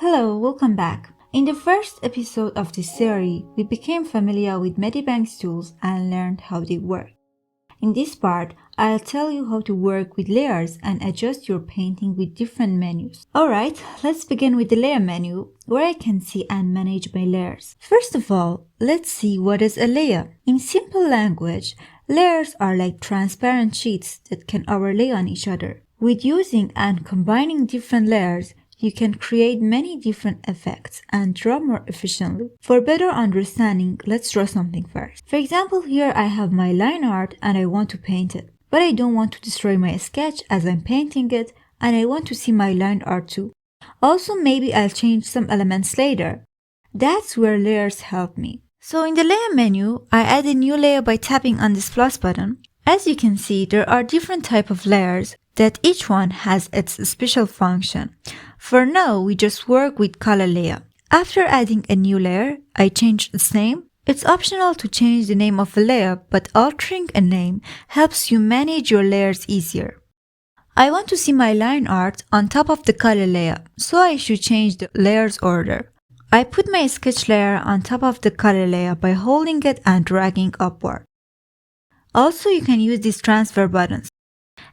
Hello, welcome back. In the first episode of this series, we became familiar with MediBang's tools and learned how they work. In this part, I'll tell you how to work with layers and adjust your painting with different menus. Alright, let's begin with the layer menu, where I can see and manage my layers. First of all, let's see what is a layer. In simple language, layers are like transparent sheets that can overlay on each other. With using and combining different layers, you can create many different effects and draw more efficiently. For better understanding, let's draw something first. For example, here I have my line art and I want to paint it. But I don't want to destroy my sketch as I'm painting it, and I want to see my line art too. Also, maybe I'll change some elements later. That's where layers help me. So in the layer menu, I add a new layer by tapping on this plus button. As you can see, there are different types of layers that each one has its special function. For now, we just work with color layer. After adding a new layer, I change its name. It's optional to change the name of a layer, but altering a name helps you manage your layers easier. I want to see my line art on top of the color layer, so I should change the layers order. I put my sketch layer on top of the color layer by holding it and dragging upward. Also, you can use these transfer buttons.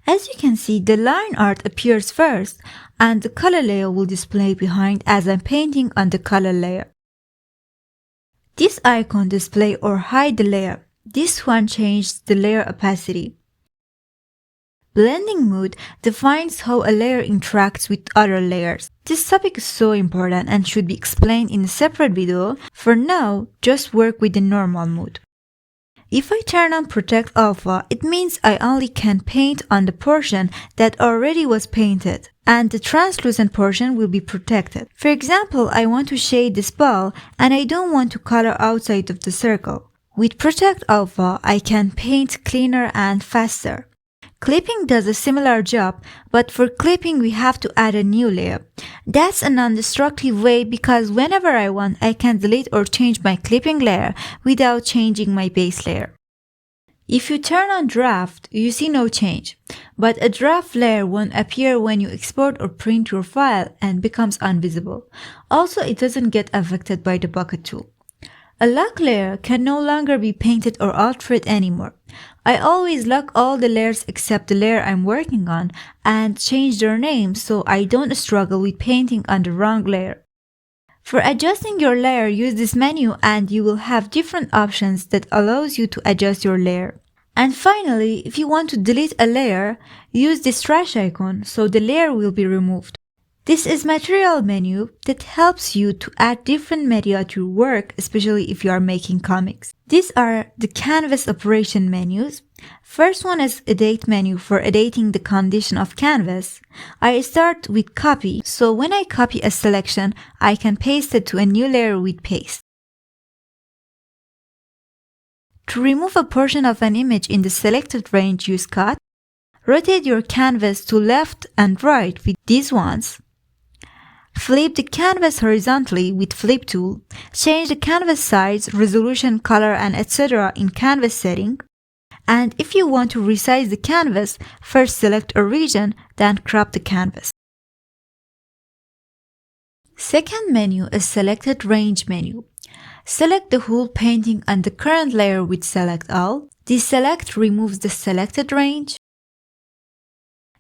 As you can see, the line art appears first and the color layer will display behind as I'm painting on the color layer. This icon display or hide the layer. This one changes the layer opacity. Blending mode defines how a layer interacts with other layers. This topic is so important and should be explained in a separate video. For now, just work with the normal mode. If I turn on Protect Alpha, it means I only can paint on the portion that already was painted, and the translucent portion will be protected. For example, I want to shade this ball, and I don't want to color outside of the circle. With Protect Alpha, I can paint cleaner and faster. Clipping does a similar job, but for clipping we have to add a new layer. That's a non-destructive way because whenever I want, I can delete or change my clipping layer without changing my base layer. If you turn on draft, you see no change, but a draft layer won't appear when you export or print your file and becomes invisible. Also, it doesn't get affected by the bucket tool. A lock layer can no longer be painted or altered anymore. I always lock all the layers except the layer I'm working on and change their names so I don't struggle with painting on the wrong layer. For adjusting your layer, use this menu and you will have different options that allows you to adjust your layer. And finally, if you want to delete a layer, use this trash icon so the layer will be removed. This is material menu that helps you to add different media to your work, especially if you are making comics. These are the canvas operation menus. First one is edit menu for editing the condition of canvas. I start with copy, so when I copy a selection, I can paste it to a new layer with paste. To remove a portion of an image in the selected range, use cut. Rotate your canvas to left and right with these ones. Flip the canvas horizontally with flip tool. Change the canvas size, resolution, color, and etc. in canvas setting. And if you want to resize the canvas, first select a region, then crop the canvas. Second menu is selected range menu. Select the whole painting on the current layer with select all. Deselect removes the selected range.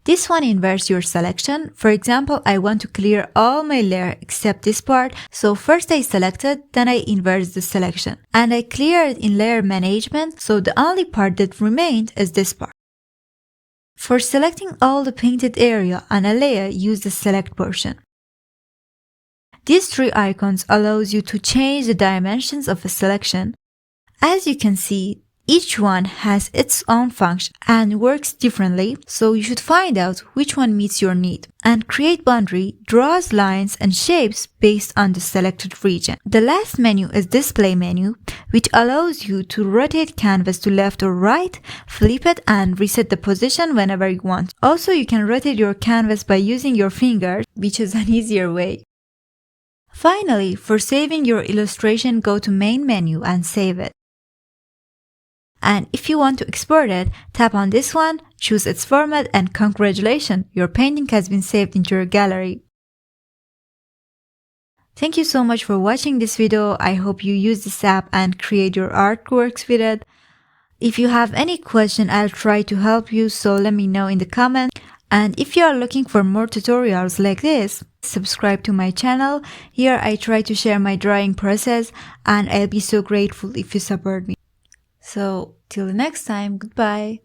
This one inverts your selection. For example, I want to clear all my layer except this part, so first I select it, then I invert the selection. And I clear it in layer management, so the only part that remained is this part. For selecting all the painted area on a layer, use the select portion. These three icons allows you to change the dimensions of a selection. As you can see, each one has its own function and works differently, so you should find out which one meets your need. And Create Boundary draws lines and shapes based on the selected region. The last menu is Display menu, which allows you to rotate canvas to left or right, flip it and reset the position whenever you want. Also, you can rotate your canvas by using your fingers, which is an easier way. Finally, for saving your illustration, go to Main menu and save it. And if you want to export it, tap on this one, choose its format, and congratulations, your painting has been saved into your gallery. Thank you so much for watching this video. I hope you use this app and create your artworks with it. If you have any question, I'll try to help you, so let me know in the comments. And if you are looking for more tutorials like this, subscribe to my channel. Here I try to share my drawing process, and I'll be so grateful if you support me. So till the next time, goodbye.